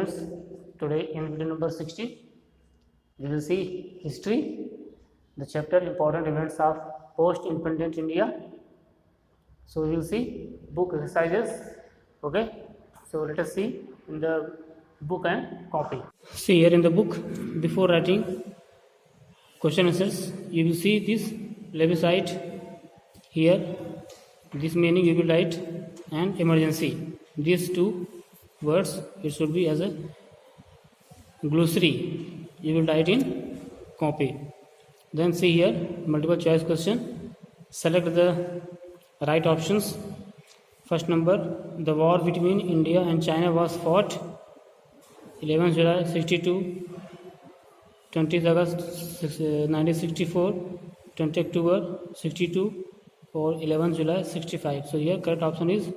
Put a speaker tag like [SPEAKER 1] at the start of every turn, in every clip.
[SPEAKER 1] students, today in video number 60 we will see history, the chapter important events of post independent India. So we will see book exercises. Okay, so let us see in the book and copy. See here in the book, before writing question answers, you will see this plebiscite here. This meaning you will write and emergency. These two words it should be as a glossary. You will write in copy. Then see here multiple choice question. Select the right options. First number, the war between India and China was fought 11 July 62, 20 August 1964, 20 October 62 or 11 July 65. So here correct option is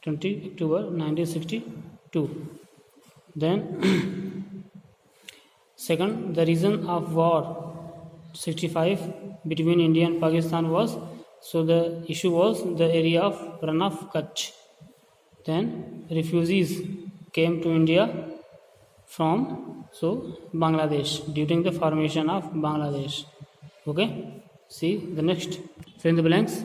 [SPEAKER 1] 20 October 1962. Then second, the reason of war 65 between India and Pakistan was, so the issue was the area of Run of Kutch. Then refugees came to India from Bangladesh during the formation of Bangladesh. Okay, see the next. Fill in the blanks.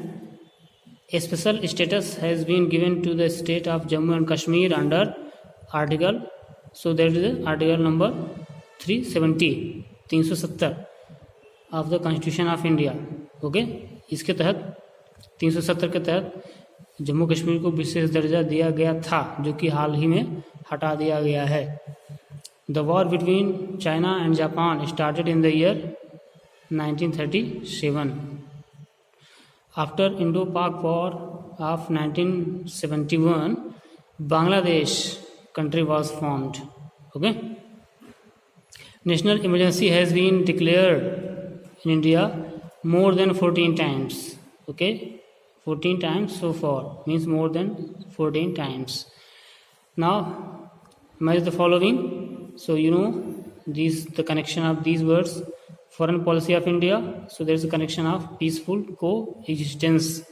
[SPEAKER 1] A special status has been given to the state of Jammu and Kashmir under article, so that is article number 370 of the Constitution of India. Okay, इसके तहत 370 के तहत जम्मू कश्मीर को विशेष दर्जा दिया गया था, जो कि हाल ही में हटा दिया गया है. The war between China and Japan started in the year 1937. After Indo-Pak War of 1971, Bangladesh country was formed. Okay. National emergency has been declared in India more than 14 times. Okay, 14 times so far, means more than 14 times. Now, match the following. So you know the connection of these words. Foreign policy of India. So there is a connection of peaceful coexistence.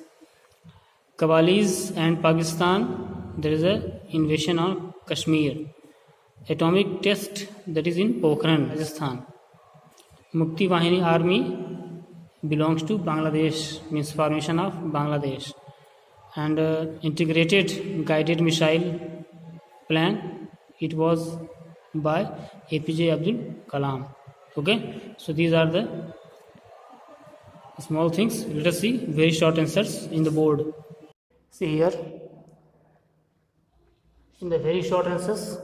[SPEAKER 1] Qabalis and Pakistan. There is a invasion on Kashmir. Atomic test, that is in Pokhran, Rajasthan. Mukti Wahini army belongs to Bangladesh, means formation of Bangladesh. And integrated guided missile plan, it was by APJ Abdul Kalam. Okay, so these are the small things. Let us see very short answers in the board. See here, in the very short answers,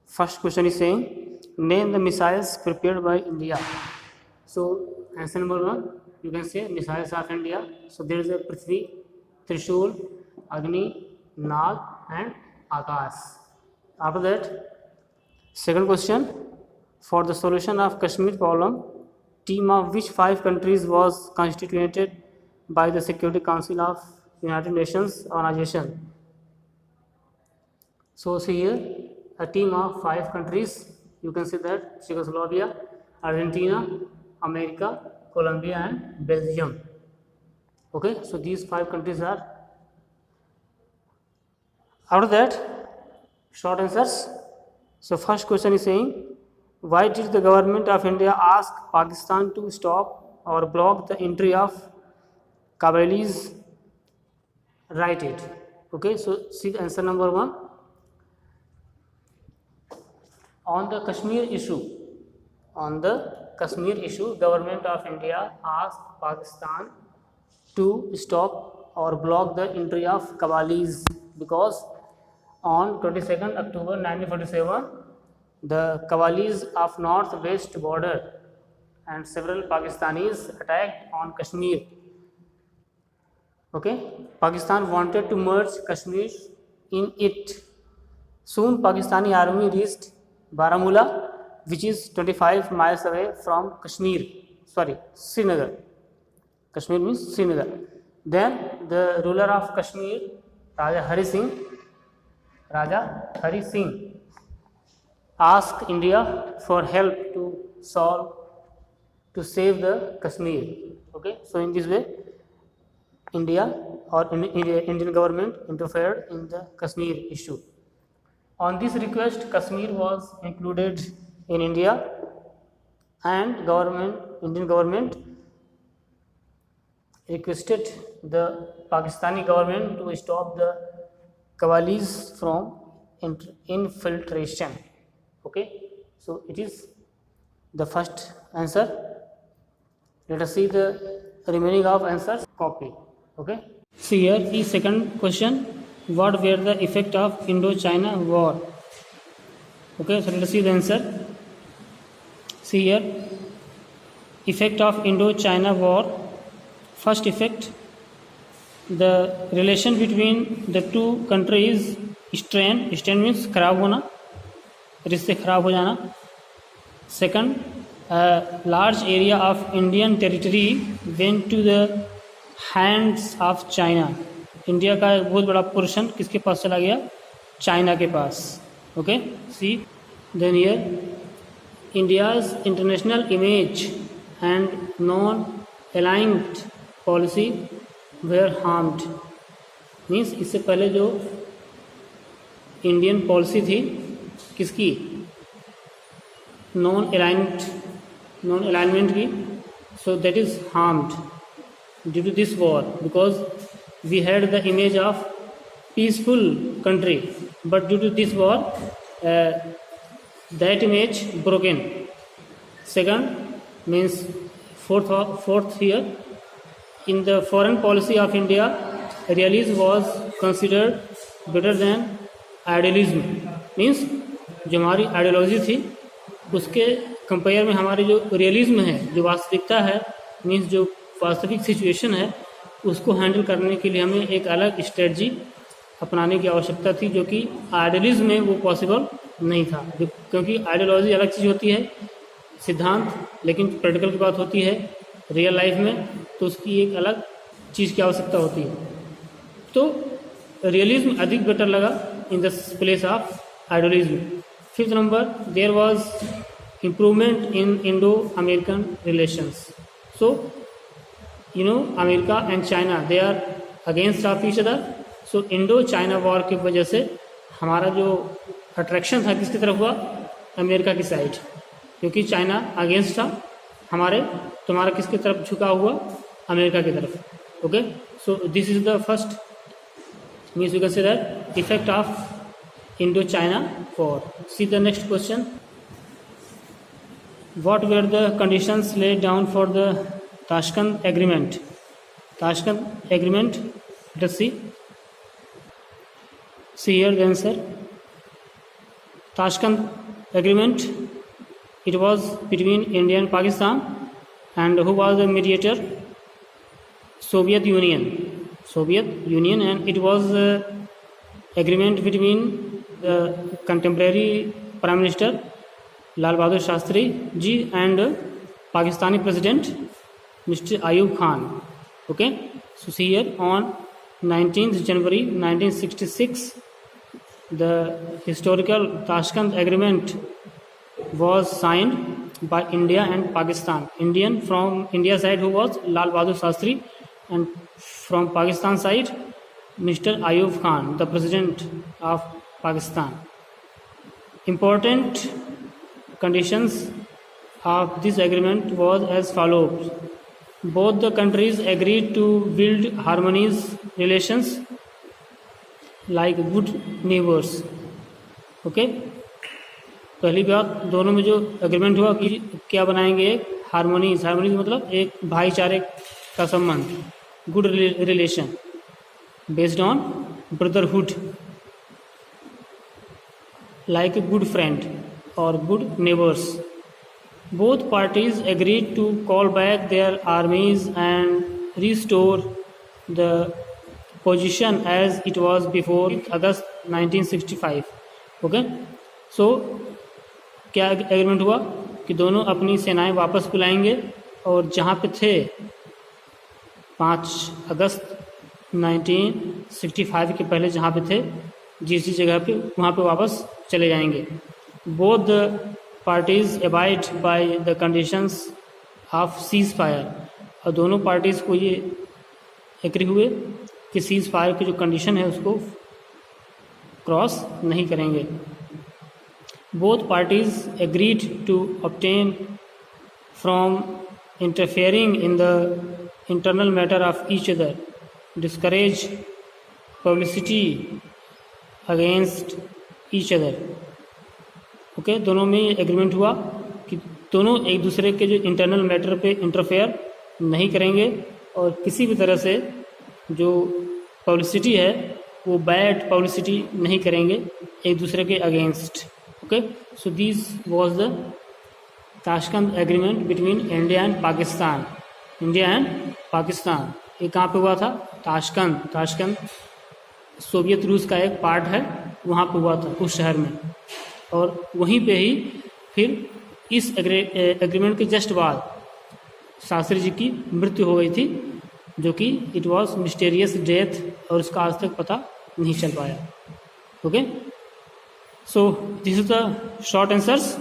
[SPEAKER 1] first question is saying, name the missiles prepared by India. So answer number 1, you can say missiles of India. So there is a Prithvi, Trishul, Agni, Nag and Akash. After that, second question, for the solution of Kashmir problem, team of which 5 countries was constituted by the Security Council of United Nations organization? So see here, a team of 5 countries, you can see that Czechoslovakia, Argentina, America, Colombia and Belgium. Okay, so these 5 countries are. After that, short answers. So first question is saying, why did the government of India ask Pakistan to stop or block the entry of Qabalis? Write it. Okay, so see the answer number 1. On the Kashmir issue, government of India asked Pakistan to stop or block the entry of Qabalis because on 22nd October 1947, the Qabalis of north-west border and several Pakistanis attacked on Kashmir. Okay, Pakistan wanted to merge Kashmir in it. Soon Pakistani army reached Baramulla, which is 25 miles away from Srinagar. Kashmir means Srinagar. Then the ruler of Kashmir, Raja Hari Singh, asked India for help to save the Kashmir. Okay, so in this way, Indian government interfered in the Kashmir issue. On this request, Kashmir was included in India, and Indian government requested the Pakistani government to stop the Qawwalis from infiltration. Okay, so it is the first answer. Let us see the remaining of answers. Copy. Okay. See here the second question. What were the effect of Indo-China war? Okay, so let us see the answer. See here, effect of Indo-China war. First effect, the relation between the two countries strain means खराब होना, रिश्ते खराब हो जाना. Second, a large area of Indian territory went to the hands of China. India का एक बहुत बड़ा पोर्शन किसके पास चला गया? चाइना के पास. Okay, see then here India's international image and non aligned policy were harmed. Means इससे पहले जो इंडियन पॉलिसी थी किसकी? नॉन अलाइनमेंट की. So that is harmed due to this war because we had the image of peaceful country, but due to this war that image broken. Second means fourth here, in the foreign policy of India, realism was considered better than idealism. means जो हमारी ideology थी उसके compare में हमारी जो realism है, जो वास्तविकता है, मीन्स जो वास्तविक सिचुएशन है, उसको हैंडल करने के लिए हमें एक अलग स्ट्रेटजी अपनाने की आवश्यकता थी, जो कि आइडियलिज्म में वो पॉसिबल नहीं था. क्योंकि आइडियोलॉजी अलग चीज़ होती है, सिद्धांत, लेकिन प्रैक्टिकल की बात होती है रियल लाइफ में, तो उसकी एक अलग चीज़ की आवश्यकता होती है. तो रियलिज्म अधिक बेटर लगा in the place of idealism. Fifth number, there was improvement in Indo American relations. So America and China they are against of each other. So Indo China war की वजह से हमारा जो अट्रैक्शन था किसकी तरफ हुआ? अमेरिका की साइड, क्योंकि चाइना अगेंस्ट था हमारे, तो हमारा किसकी तरफ झुका हुआ? अमेरिका की तरफ. Okay, so this is the first means you can say that effect of Indo China war. See the next question. What were the conditions laid down for the Tashkent Agreement? Tashkent Agreement, let us see. See here the answer. Tashkent Agreement, it was between India and Pakistan, and who was the mediator? Soviet Union, and it was agreement between the contemporary Prime Minister Lal Bahadur Shastri ji and Pakistani President Mr. Ayub Khan. Okay, so see here, on 19th January 1966, the historical Tashkent Agreement was signed by India and Pakistan. From India side who was Lal Bahadur Shastri, and from Pakistan side Mr. Ayub Khan, the President of Pakistan. Important conditions of this agreement was as follows. Both the countries agreed to build harmonious relations like good neighbors. Okay, पहली बात, दोनों में जो agreement हुआ कि क्या बनाएंगे? हार्मोनीज मतलब एक भाईचारे का संबंध, good relation based on brotherhood, like a good friend or good neighbors. Both parties agreed to call back their armies and restore the position as it was before August 1965. Okay, so क्या agreement हुआ कि दोनों अपनी सेनाएं वापस बुलाएंगे और जहाँ पे थे 5 अगस्त 1965 के पहले जहाँ पे थे, जिस जगह पे, वहाँ पे वापस चले जाएंगे. Both the parties abide by the conditions of cease fire. और दोनों पार्टीज़ को ये एग्री हुए कि सीज फायर की जो कंडीशन है उसको क्रॉस नहीं करेंगे. both parties agreed to abstain from interfering in the internal matter of each other, discourage publicity against each other. Okay, दोनों में एग्रीमेंट हुआ कि दोनों एक दूसरे के जो इंटरनल मैटर पे इंटरफेयर नहीं करेंगे और किसी भी तरह से जो पब्लिसिटी है वो बैड पब्लिसिटी नहीं करेंगे एक दूसरे के against. Okay, so this was the Tashkent agreement between India and Pakistan. India and Pakistan ये कहाँ पे हुआ था? ताशकंद. ताशकंद सोवियत रूस का एक पार्ट है, वहाँ पे हुआ था उस शहर में. और वहीं पे ही फिर इस एग्रीमेंट के जस्ट बाद शास्त्री जी की मृत्यु हो गई थी, जो कि इट वाज मिस्टीरियस डेथ, और उसका आज तक पता नहीं चल पाया. Okay, so this is the short answers.